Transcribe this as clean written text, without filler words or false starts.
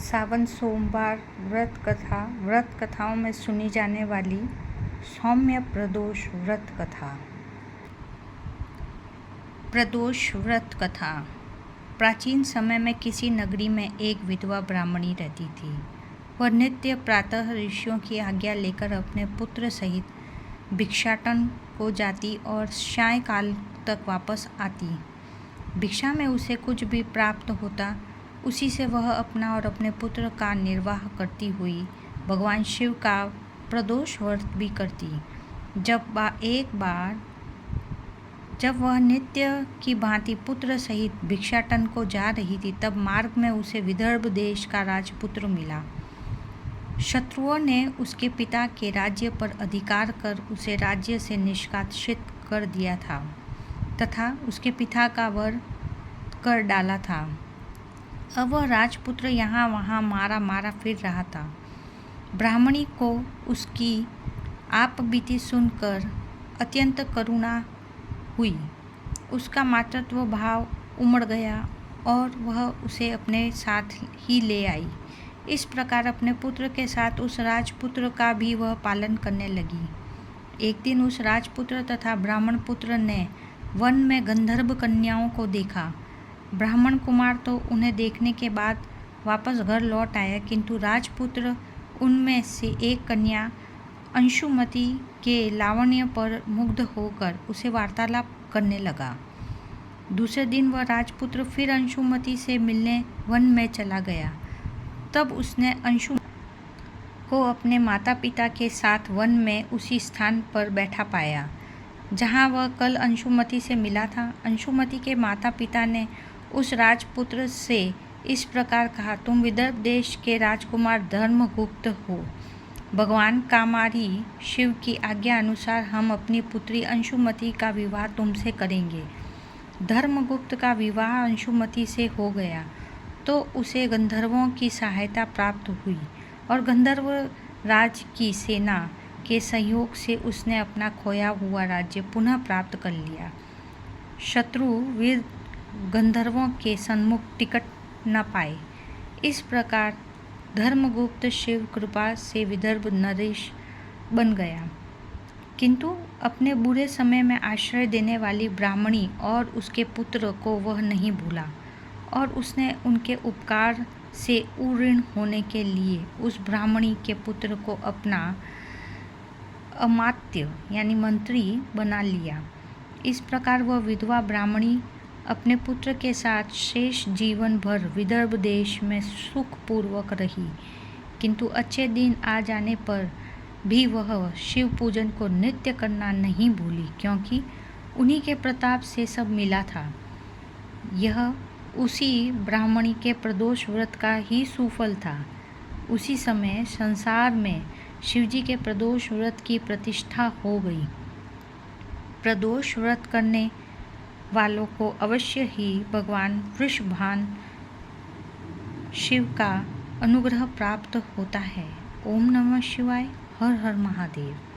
सावन सोमवार व्रत कथाओं में सुनी जाने वाली सौम्य प्रदोष व्रत कथा। प्रदोष व्रत कथा। प्राचीन समय में किसी नगरी में एक विधवा ब्राह्मणी रहती थी। वह नित्य प्रातः ऋषियों की आज्ञा लेकर अपने पुत्र सहित भिक्षाटन को जाती और सायंकाल तक वापस आती। भिक्षा में उसे कुछ भी प्राप्त होता, उसी से वह अपना और अपने पुत्र का निर्वाह करती हुई भगवान शिव का प्रदोष व्रत भी करती। जब वह नित्य की भांति पुत्र सहित भिक्षाटन को जा रही थी, तब मार्ग में उसे विदर्भ देश का राजपुत्र मिला। शत्रुओं ने उसके पिता के राज्य पर अधिकार कर उसे राज्य से निष्कासित कर दिया था तथा उसके पिता का वध कर डाला था। अब वह राजपुत्र यहाँ वहाँ मारा फिर रहा था। ब्राह्मणी को उसकी आपबीती सुनकर अत्यंत करुणा हुई। उसका मातृत्व भाव उमड़ गया और वह उसे अपने साथ ही ले आई। इस प्रकार अपने पुत्र के साथ उस राजपुत्र का भी वह पालन करने लगी। एक दिन उस राजपुत्र तथा ब्राह्मण पुत्र ने वन में गंधर्व कन्याओं को देखा। ब्राह्मण कुमार तो उन्हें देखने के बाद वापस घर लौट आया, किंतु राजपुत्र उनमें से एक कन्या अंशुमती के लावण्य पर मुग्ध होकर उसे वार्तालाप करने लगा। दूसरे दिन वह राजपुत्र फिर अंशुमती से मिलने वन में चला गया। तब उसने अंशुमती को अपने माता पिता के साथ वन में उसी स्थान पर बैठा पाया जहाँ वह कल अंशुमती से मिला था। अंशुमती के माता पिता ने उस राजपुत्र से इस प्रकार कहा, तुम विदर्भ देश के राजकुमार धर्मगुप्त हो। भगवान कामारी शिव की आज्ञा अनुसार हम अपनी पुत्री अंशुमती का विवाह तुमसे करेंगे। धर्मगुप्त का विवाह अंशुमती से हो गया तो उसे गंधर्वों की सहायता प्राप्त हुई और गंधर्व राज की सेना के सहयोग से उसने अपना खोया हुआ राज्य पुनः प्राप्त कर लिया। शत्रु वीर गंधर्वों के सम्मुख टिकट न पाए। इस प्रकार धर्मगुप्त शिव कृपा से विदर्भ नरेश बन गया, किंतु अपने बुरे समय में आश्रय देने वाली ब्राह्मणी और उसके पुत्र को वह नहीं भूला और उसने उनके उपकार से उऋण होने के लिए उस ब्राह्मणी के पुत्र को अपना अमात्य यानी मंत्री बना लिया। इस प्रकार वह विधवा ब्राह्मणी अपने पुत्र के साथ शेष जीवन भर विदर्भ देश में सुखपूर्वक रही, किंतु अच्छे दिन आ जाने पर भी वह शिव पूजन को नित्य करना नहीं भूली, क्योंकि उन्हीं के प्रताप से सब मिला था। यह उसी ब्राह्मणी के प्रदोष व्रत का ही सुफल था। उसी समय संसार में शिवजी के प्रदोष व्रत की प्रतिष्ठा हो गई। प्रदोष व्रत करने वालों को अवश्य ही भगवान वृषभान शिव का अनुग्रह प्राप्त होता है। ओम नमः शिवाय। हर हर महादेव।